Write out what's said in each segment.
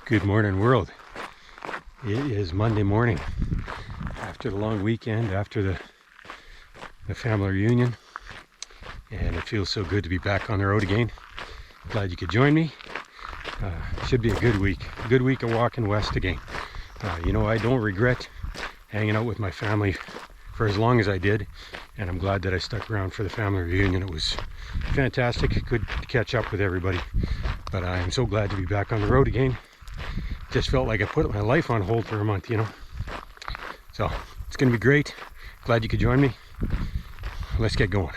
Good morning, world. It is Monday morning after the long weekend, after the family reunion, and it feels so good to be back on the road again. Glad you could join me. Should be a good week of walking west again. I don't regret hanging out with my family for as long as I did, and I'm glad that I stuck around for the family reunion. It was fantastic, good to catch up with everybody, but I am so glad to be back on the road again. Just felt like I put my life on hold for a month, So it's gonna be great. Glad you could join me. Let's get going.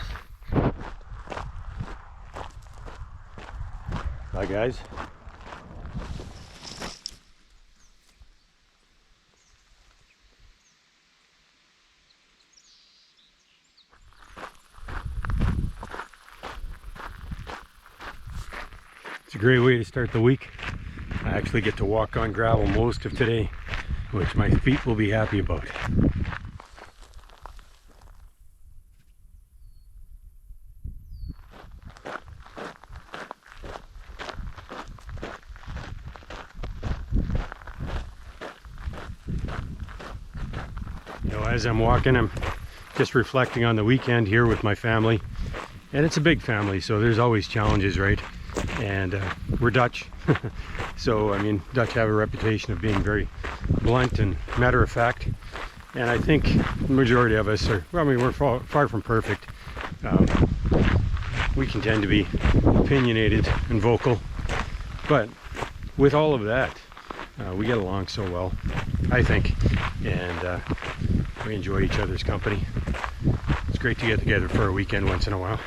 Bye, guys. It's a great way to start the week. I actually get to walk on gravel most of today, which my feet will be happy about. As I'm walking, I'm just reflecting on the weekend here with my family, and it's a big family, so there's always challenges, right? And we're Dutch. So, Dutch have a reputation of being very blunt and matter of fact. And I think the majority of us we're far from perfect. We can tend to be opinionated and vocal. But with all of that, we get along so well, I think. And we enjoy each other's company. It's great to get together for a weekend once in a while.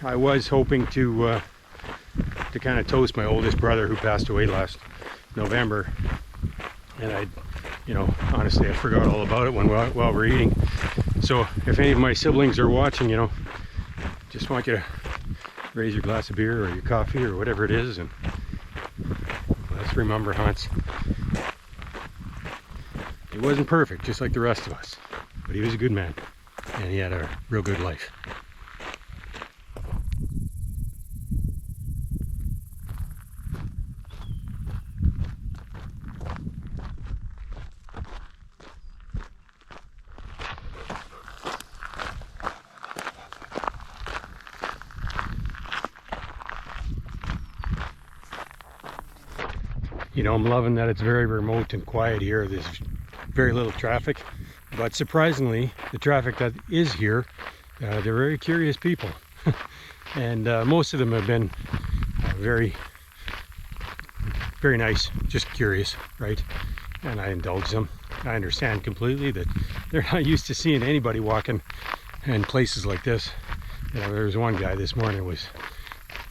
I was hoping to kind of toast my oldest brother who passed away last November, and honestly I forgot all about it while we're eating. So if any of my siblings are watching, just want you to raise your glass of beer or your coffee or whatever it is, and let's remember Hans. He wasn't perfect, just like the rest of us, but he was a good man, and he had a real good life. I'm loving that it's very remote and quiet here. There's very little traffic, but surprisingly, the traffic that is here, they're very curious people. And most of them have been very, very nice, just curious, right? And I indulge them. I understand completely that they're not used to seeing anybody walking in places like this. There was one guy this morning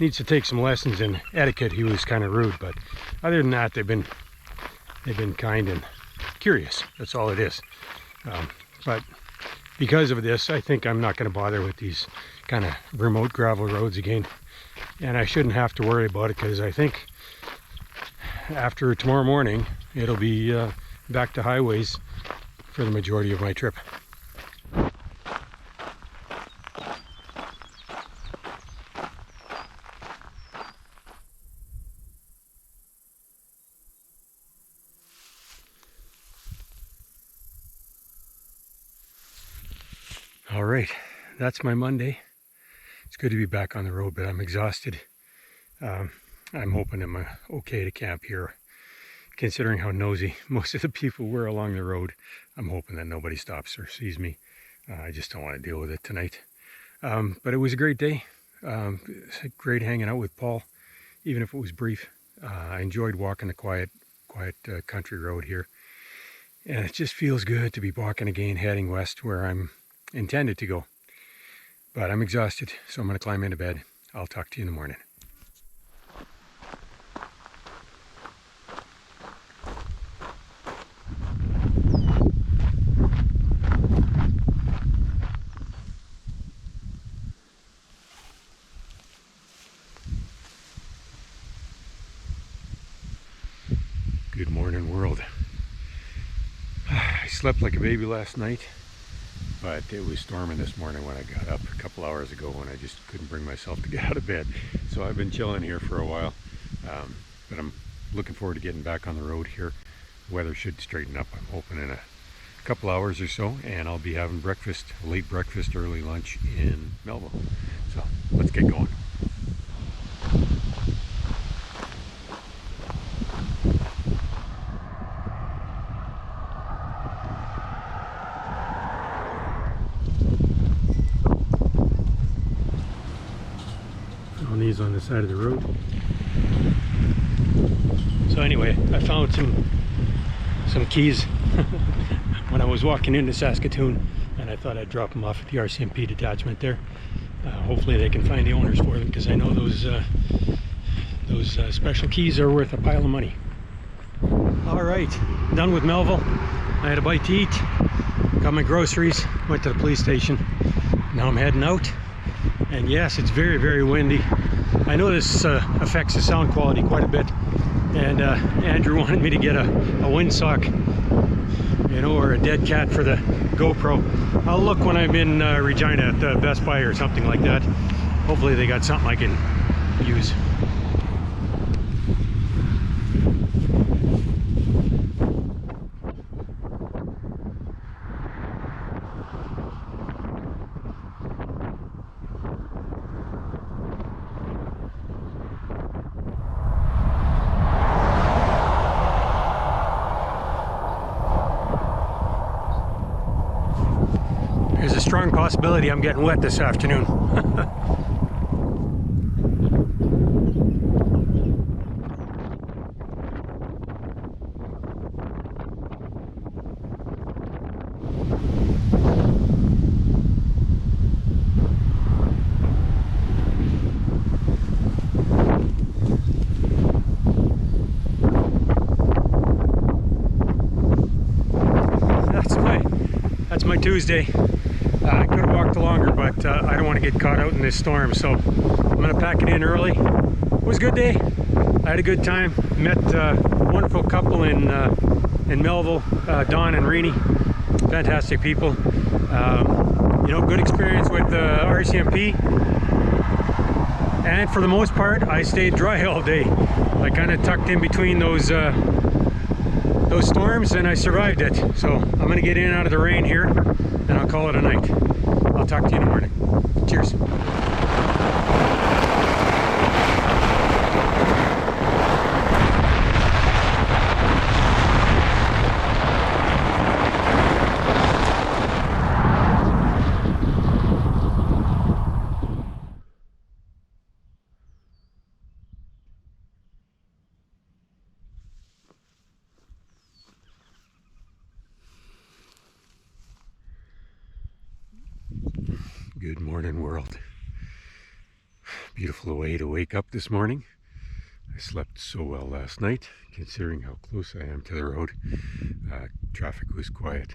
needs to take some lessons in etiquette. He was kind of rude, but other than that, they've been kind and curious. That's all it is. But because of this, I think I'm not going to bother with these kind of remote gravel roads again, and I shouldn't have to worry about it, because I think after tomorrow morning it'll be back to highways for the majority of my trip. All right, that's my Monday. It's good to be back on the road, but I'm exhausted. I'm hoping I'm okay to camp here, considering how nosy most of the people were along the road. I'm hoping that nobody stops or sees me. I just don't want to deal with it tonight. But it was a great day. It's great hanging out with Paul, even if it was brief. I enjoyed walking the quiet country road here. And it just feels good to be walking again, heading west where I'm intended to go. But I'm exhausted, so I'm going to climb into bed. I'll talk to you in the morning. Good morning, world. I slept like a baby last night. But it was storming this morning when I got up a couple hours ago, and I just couldn't bring myself to get out of bed. So I've been chilling here for a while, but I'm looking forward to getting back on the road here. Weather should straighten up, I'm hoping, in a couple hours or so, and I'll be having breakfast, late breakfast, early lunch in Melville. So let's get going. On these on the side of the road. So anyway, I found some keys when I was walking into Saskatoon, and I thought I'd drop them off at the RCMP detachment there. Hopefully they can find the owners for them, because I know those special keys are worth a pile of money. All right, done with Melville. I had a bite to eat, got my groceries, went to the police station. Now I'm heading out, and yes, it's very, very windy. I know this affects the sound quality quite a bit, and Andrew wanted me to get a windsock, you know, or a dead cat for the GoPro. I'll look when I'm in Regina at the Best Buy or something like that. Hopefully they got something I can use. There's a strong possibility I'm getting wet this afternoon. That's my Tuesday. I could have walked longer, but I don't want to get caught out in this storm, so I'm going to pack it in early. It was a good day. I had a good time. Met a wonderful couple in Melville, Don and Renee. Fantastic people. You know, good experience with RCMP. And for the most part, I stayed dry all day. I kind of tucked in between those storms, and I survived it. So I'm going to get in and out of the rain here, and I'll call it a night. I'll talk to you in the morning. Cheers. Good morning, world. Beautiful way to wake up this morning. I slept so well last night, considering how close I am to the road. Traffic was quiet.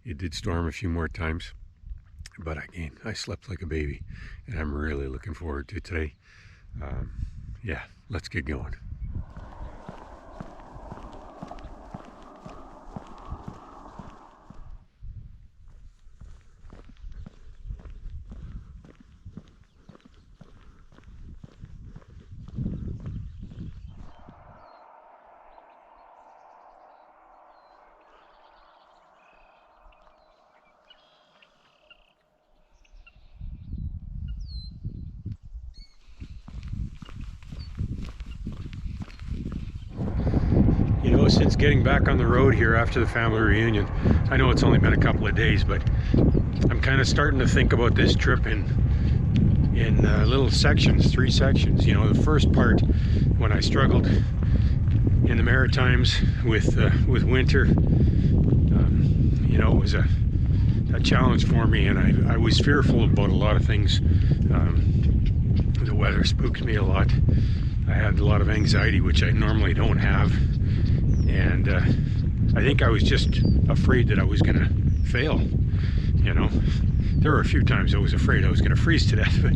It did storm a few more times, but again, I slept like a baby, and I'm really looking forward to today. Yeah, let's get going. You know, since getting back on the road here after the family reunion, I know it's only been a couple of days, but I'm kind of starting to think about this trip in little sections, 3 sections. You know, the first part, when I struggled in the Maritimes with winter, you know, it was a challenge for me, and I was fearful about a lot of things. The weather spooked me a lot. I had a lot of anxiety, which I normally don't have. And I think I was just afraid that I was going to fail, you know. There were a few times I was afraid I was going to freeze to death, but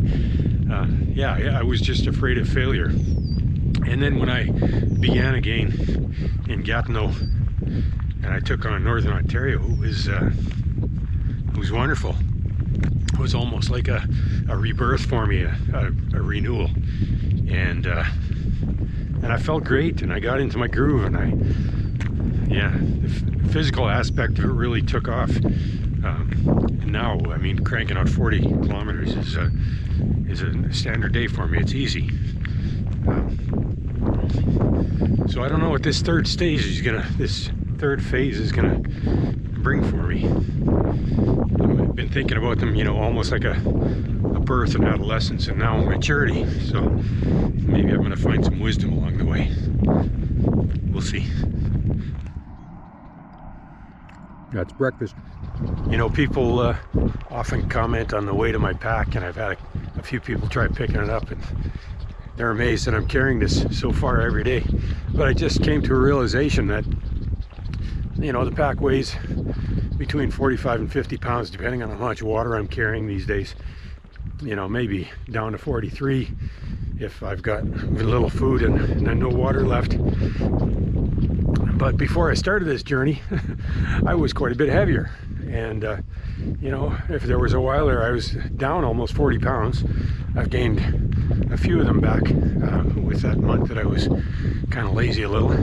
yeah, I was just afraid of failure. And then when I began again in Gatineau, and I took on Northern Ontario, it was wonderful. It was almost like a rebirth for me, a renewal. And and I felt great, and I got into my groove, and the physical aspect of it really took off. And now, I mean, cranking out 40 kilometers is a standard day for me. It's easy. So I don't know what this third phase is gonna bring for me. I've been thinking about them, you know, almost like a birth and adolescence, and now maturity. So maybe I'm gonna find some wisdom along the way. We'll see. That's breakfast. You know, people often comment on the weight of my pack, and I've had a few people try picking it up, and they're amazed that I'm carrying this so far every day. But I just came to a realization that, you know, the pack weighs between 45 and 50 pounds, depending on how much water I'm carrying these days. You know, maybe down to 43 if I've got a little food and no water left. But before I started this journey, I was quite a bit heavier. And, you know, if there was a while there I was down almost 40 pounds, I've gained a few of them back with that month that I was kind of lazy a little.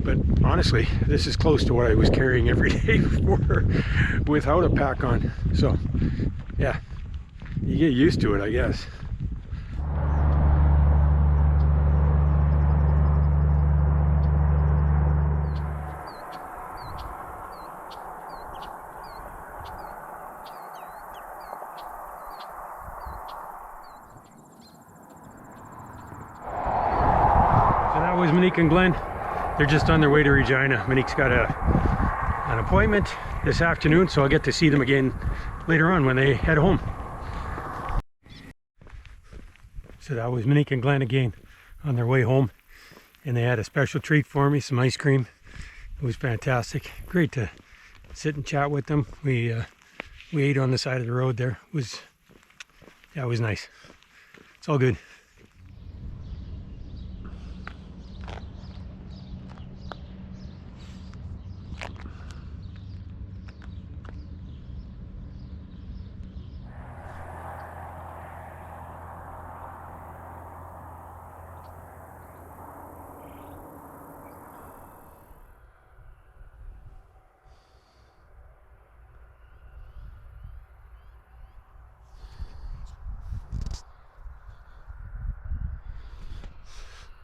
But honestly, this is close to what I was carrying every day before without a pack on. So, yeah, you get used to it, I guess. Monique and Glenn, they're just on their way to Regina. Monique's got an appointment this afternoon, so I'll get to see them again later on when they head home. So that was Monique and Glenn again on their way home, and they had a special treat for me, some ice cream. It was fantastic. Great to sit and chat with them. We ate on the side of the road there. It was nice. It's all good.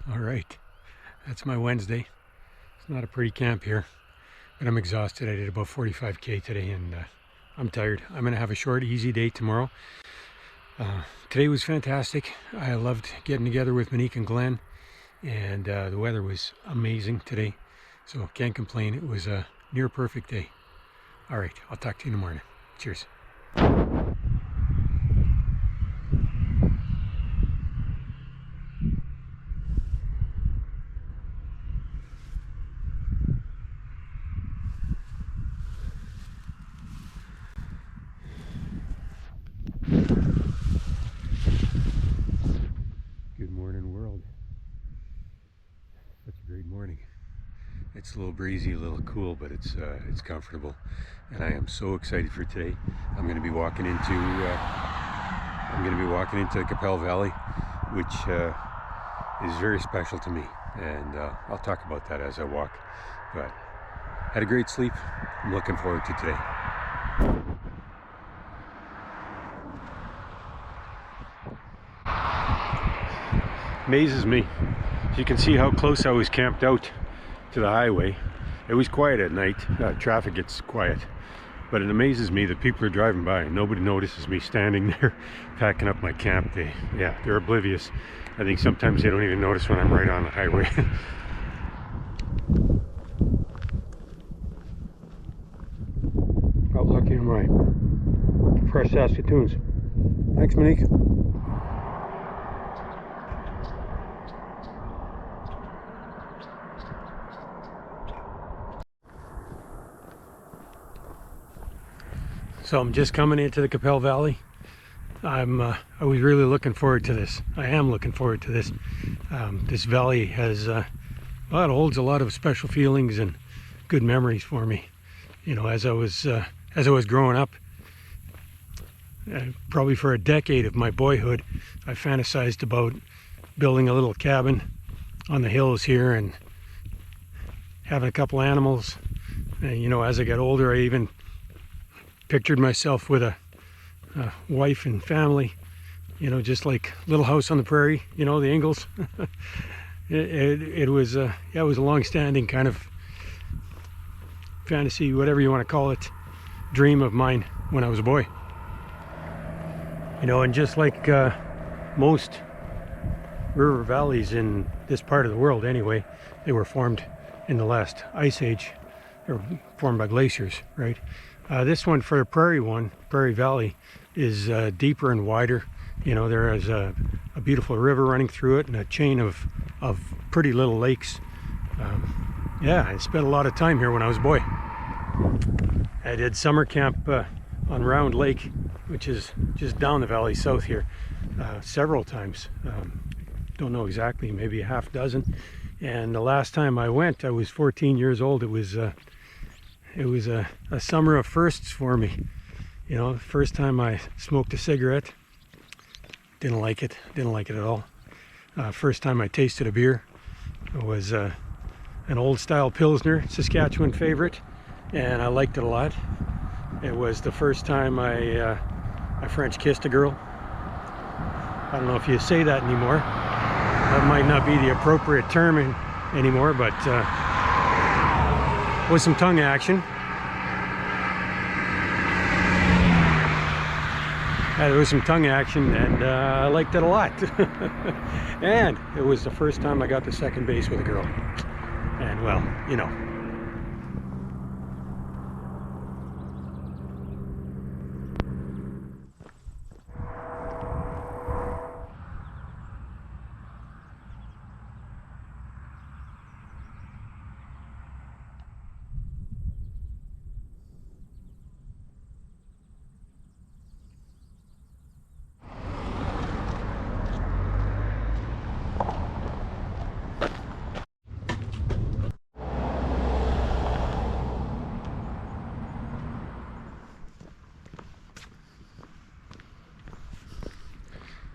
All right, that's my Wednesday. It's not a pretty camp here, but I'm exhausted. I did about 45K today, and I'm tired. I'm gonna have a short, easy day tomorrow. Today was fantastic. I loved getting together with Monique and Glenn, and the weather was amazing today, so can't complain. It was a near perfect day. All right, I'll talk to you in the morning. Cheers. Good morning, world. Such a great morning. It's a little breezy, a little cool, but it's comfortable, and I am so excited for today. I'm going to be walking into the Capel Valley, which is very special to me, and I'll talk about that as I walk. But had a great sleep. I'm looking forward to today. Amazes me. You can see how close I was camped out to the highway. It was quiet at night. Traffic gets quiet, but it amazes me that people are driving by and nobody notices me standing there packing up my camp. They're oblivious. I think sometimes they don't even notice when I'm right on the highway. Out lucky in my fresh Saskatoons. Thanks, Monique. So I'm just coming into the Capel Valley. I was really looking forward to this. I am looking forward to this. This valley has, it holds a lot of special feelings and good memories for me. You know, as I was growing up, probably for a decade of my boyhood, I fantasized about building a little cabin on the hills here and having a couple animals. And, you know, as I got older, I even pictured myself with a wife and family, you know, just like Little House on the Prairie, you know, the Ingalls. It was yeah, it was a long-standing kind of fantasy, whatever you want to call it, dream of mine when I was a boy. You know, and just like most river valleys in this part of the world anyway, they were formed in the last ice age, or formed by glaciers, right? This one, for the Prairie Valley, is deeper and wider. You know, there is a beautiful river running through it and a chain of pretty little lakes. Yeah, I spent a lot of time here when I was a boy. I did summer camp on Round Lake, which is just down the valley south here, several times. Don't know exactly, maybe a half dozen. And the last time I went, I was 14 years old. It was a summer of firsts for me. You know, the first time I smoked a cigarette, didn't like it at all. First time I tasted a beer, it was an old style Pilsner, Saskatchewan favorite, and I liked it a lot. It was the first time I French kissed a girl. I don't know if you say that anymore. That might not be the appropriate term anymore, but with some tongue action. There was some tongue action, and I liked it a lot. And it was the first time I got to second base with a girl. And well, you know.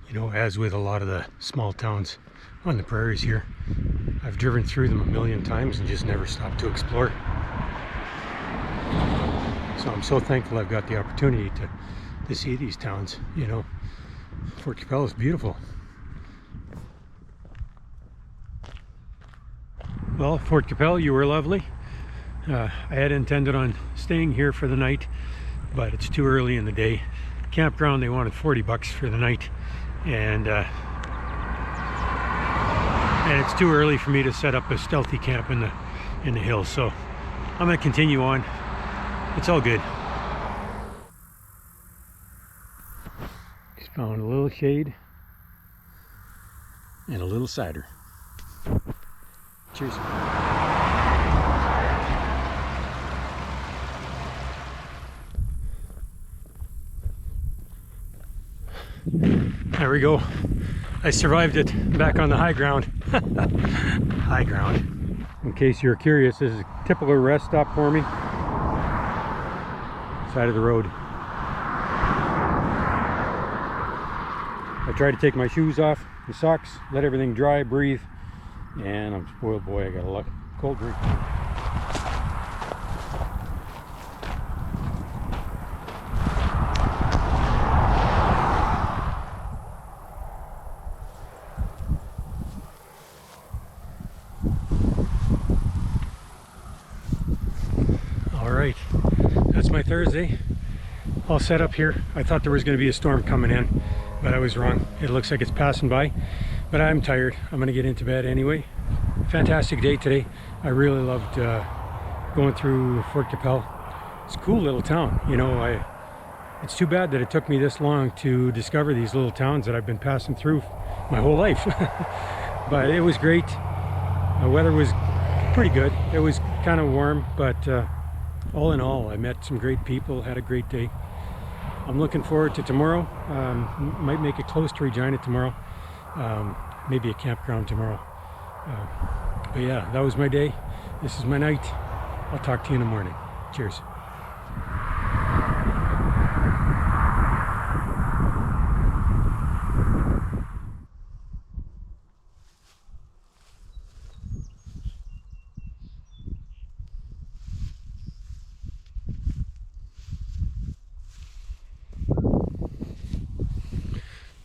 You know, as with a lot of the small towns on the prairies here, I've driven through them a million times and just never stopped to explore. So I'm so thankful I've got the opportunity to see these towns. You know, Fort Qu'Appelle is beautiful. Well, Fort Qu'Appelle, you were lovely. I had intended on staying here for the night, but it's too early in the day. Campground, they wanted $40 for the night, and it's too early for me to set up a stealthy camp in the hills. So I'm going to continue on. It's all good. Just found a little shade and a little cider. Cheers. There we go. I survived it, back on the high ground. High ground. In case you're curious, this is a typical rest stop for me. Side of the road. I tried to take my shoes off, the socks, let everything dry, breathe, and I'm spoiled boy. I got a cold drink. Alright, that's my Thursday. All set up here. I thought there was going to be a storm coming in, but I was wrong. It looks like it's passing by, but I'm tired. I'm going to get into bed anyway. Fantastic day today. I really loved going through Fort Qu'Appelle. It's a cool little town. You know, it's too bad that it took me this long to discover these little towns that I've been passing through my whole life. But it was great. The weather was pretty good. It was kind of warm, but all in all, I met some great people, had a great day. I'm looking forward to tomorrow. Might make it close to Regina tomorrow. Maybe a campground tomorrow. But yeah, that was my day. This is my night. I'll talk to you in the morning. Cheers.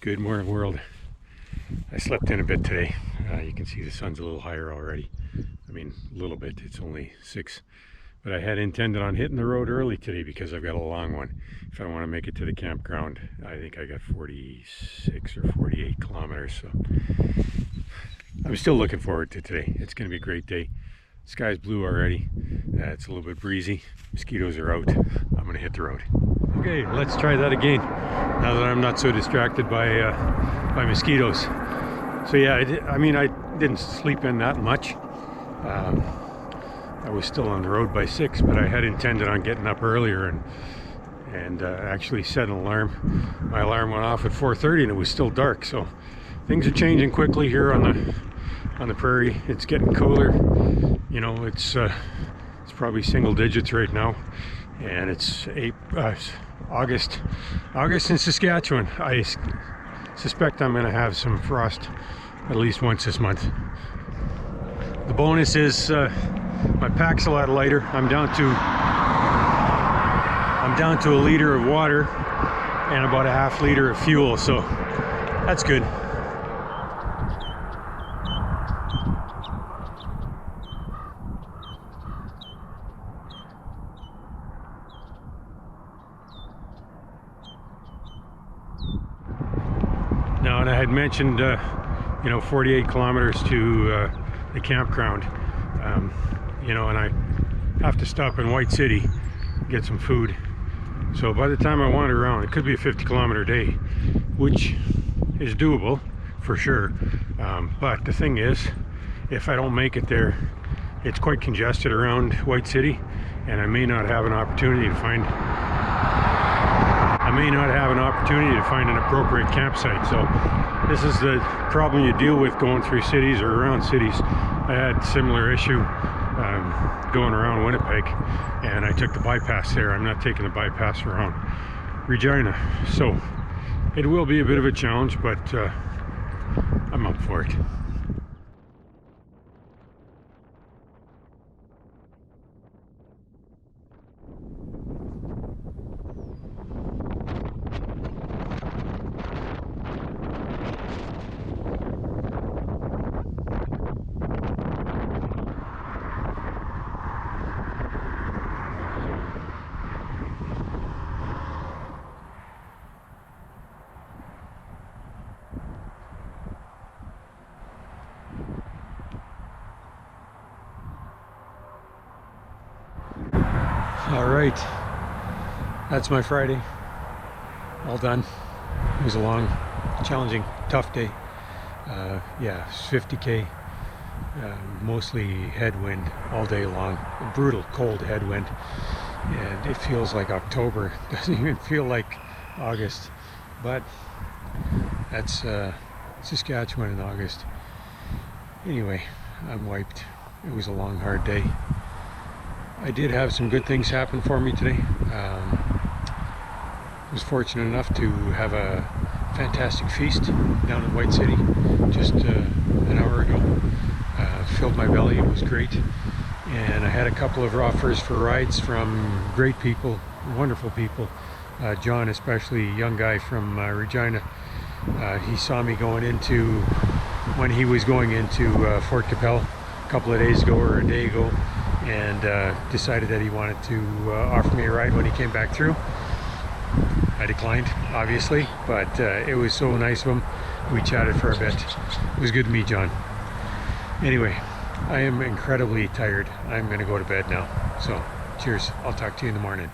Good morning, world. I slept in a bit today. You can see the sun's a little higher already. I mean, a little bit. It's only 6. But I had intended on hitting the road early today because I've got a long one. If I want to make it to the campground, I think I got 46 or 48 kilometers. So I'm still looking forward to today. It's going to be a great day. Sky's blue already. It's a little bit breezy. Mosquitoes are out. I'm going to hit the road. Okay, let's try that again. Now that I'm not so distracted by mosquitoes. So yeah, I didn't sleep in that much. I was still on the road by 6, but I had intended on getting up earlier and actually set an alarm. My alarm went off at 4:30 and it was still dark. So things are changing quickly here on the prairie. It's getting cooler. You know, it's probably single digits right now, and it's August in Saskatchewan. I suspect I'm going to have some frost at least once this month. The bonus is my pack's a lot lighter. I'm down to a liter of water and about a half liter of fuel, so that's good. Now, and I had mentioned, 48 kilometers to the campground, and I have to stop in White City, get some food. So by the time I wander around, it could be a 50-kilometer day, which is doable for sure. But the thing is, if I don't make it there, it's quite congested around White City, and I may not have an opportunity to find an appropriate campsite. So this is the problem you deal with going through cities or around cities. I had a similar issue going around Winnipeg, and I took the bypass there. I'm not taking the bypass around Regina. So it will be a bit of a challenge, but I'm up for it. All right, that's my Friday, all done. It was a long, challenging, tough day. 50K, mostly headwind all day long, a brutal cold headwind, and it feels like October. Doesn't even feel like August, but that's Saskatchewan in August. Anyway, I'm wiped. It was a long, hard day. I did have some good things happen for me today. I was fortunate enough to have a fantastic feast down in White City just an hour ago. Filled my belly, it was great. And I had a couple of offers for rides from great people, wonderful people. John, especially, a young guy from Regina. He saw me when he was going into Fort Qu'Appelle a couple of days ago or a day ago, and decided that he wanted to offer me a ride when he came back through. I declined, obviously, but it was so nice of him. We chatted for a bit. It was good to meet John. Anyway, I am incredibly tired. I'm going to go to bed now. So, cheers. I'll talk to you in the morning.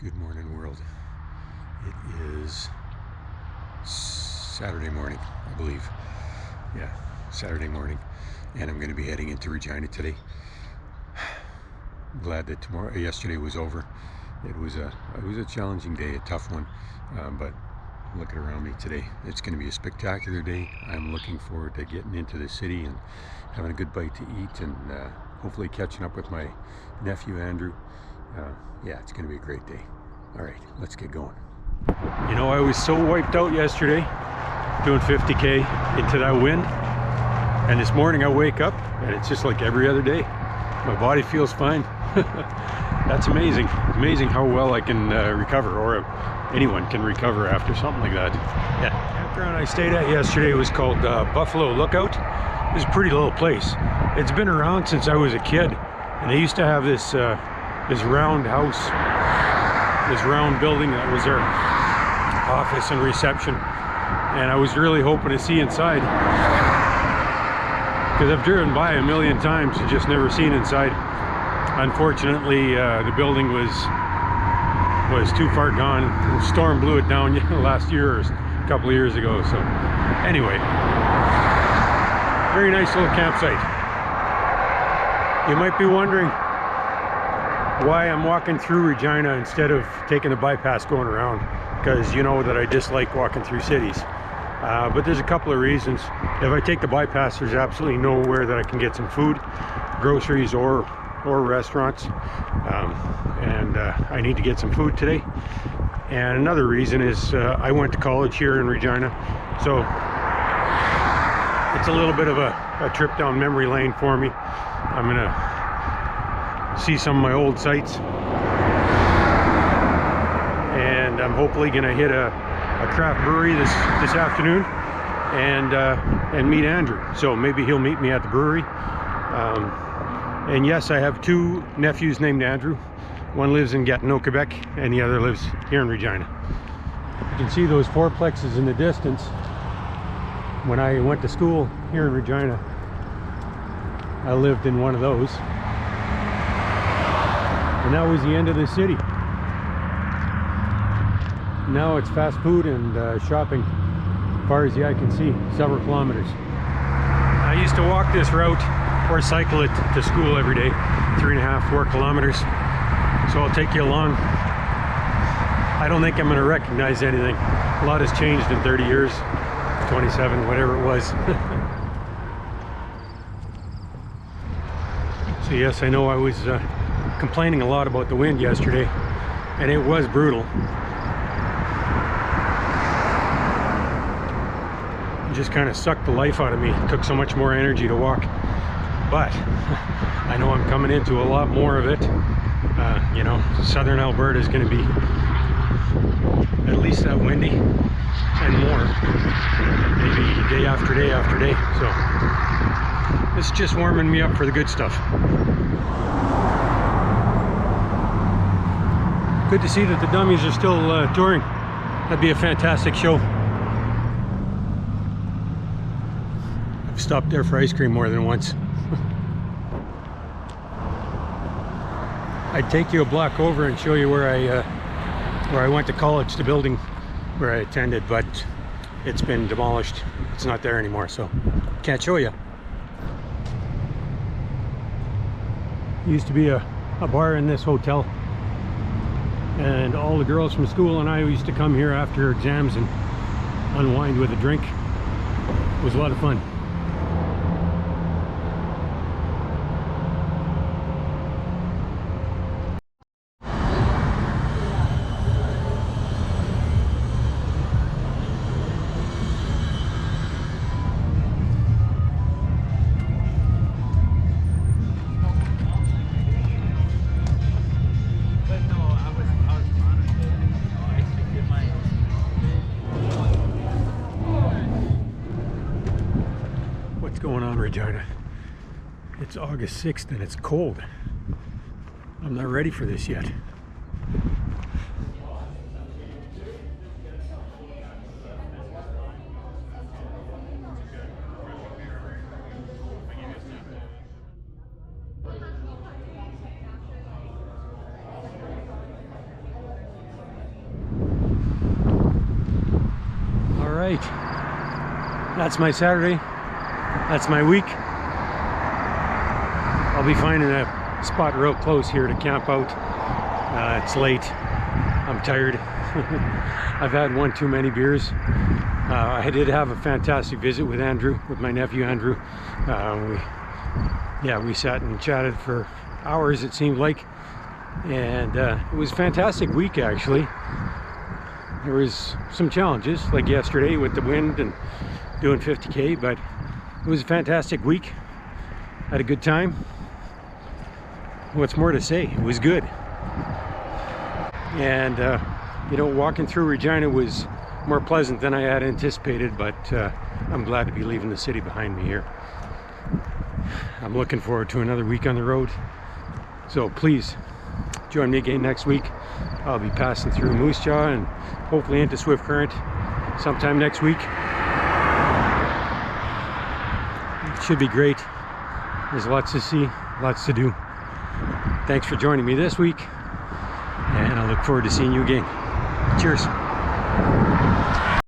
Good morning, world. It is Saturday morning, I believe. Yeah, Saturday morning, and I'm going to be heading into Regina today. I'm glad that yesterday was over. It was a challenging day, a tough one, but looking around me today, it's going to be a spectacular day. I'm looking forward to getting into the city and having a good bite to eat, and hopefully catching up with my nephew Andrew. Yeah, it's going to be a great day. All right, let's get going. You know, I was so wiped out yesterday. doing 50K into that wind. And this morning I wake up and it's just like every other day. My body feels fine. That's amazing. Amazing how well I can recover, or anyone can recover after something like that. Yeah. The campground I stayed at yesterday was called Buffalo Lookout. It's a pretty little place. It's been around since I was a kid, and they used to have this this round house, this round building that was their office and reception. And I was really hoping to see inside, because I've driven by a million times and just never seen inside. Unfortunately, the building was too far gone. The storm blew it down last year or a couple of years ago. So anyway, very nice little campsite. You might be wondering why I'm walking through Regina instead of taking the bypass going around, because you know that I dislike walking through cities. But there's a couple of reasons. If I take the bypass, there's absolutely nowhere that I can get some food, groceries, or restaurants, and I need to get some food today. And another reason is I went to college here in Regina, so it's a little bit of a trip down memory lane for me. I'm gonna see some of my old sites, and I'm hopefully gonna hit a craft brewery this afternoon and meet Andrew. So maybe he'll meet me at the brewery. And yes, I have two nephews named Andrew. One lives in Gatineau, Quebec, and the other lives here in Regina. You can see those fourplexes in the distance. When I went to school here in Regina, I lived in one of those. And that was the end of the city. Now it's fast food and shopping, as far as the eye can see, several kilometers. I used to walk this route or cycle it to school every day, 3.5, 4 kilometers. So I'll take you along. I don't think I'm going to recognize anything. A lot has changed in 30 years, 27, whatever it was. So yes, I know I was complaining a lot about the wind yesterday, and it was brutal. It just kind of sucked the life out of me. It took so much more energy to walk. But I know I'm coming into a lot more of it. You know, southern Alberta is going to be at least that windy and more, maybe day after day after day. So it's just warming me up for the good stuff. Good to see that the dummies are still touring. That'd be a fantastic show. I've stopped there for ice cream more than once. I'd take you a block over and show you where I went to college, the building where I attended, but it's been demolished. It's not there anymore, so can't show you. Used to be a bar in this hotel, and all the girls from school and I used to come here after exams and unwind with a drink. It was a lot of fun. Going on, Regina? It's August 6th and it's cold. I'm not ready for this yet. All right, that's my Saturday. That's my week. I'll be finding a spot real close here to camp out. It's late. I'm tired. I've had one too many beers. I did have a fantastic visit with Andrew, with my nephew Andrew. We sat and chatted for hours, it seemed like, and it was a fantastic week actually. there was some challenges, like yesterday with the wind and doing 50K, but it was a fantastic week. Had a good time. What's more to say? It was good. And you know, walking through Regina was more pleasant than I had anticipated, but I'm glad to be leaving the city behind me here. I'm looking forward to another week on the road. So please join me again next week. I'll be passing through Moose Jaw and hopefully into Swift Current sometime next week. It should be great. There's lots to see, lots to do. Thanks for joining me this week, and I look forward to seeing you again. Cheers.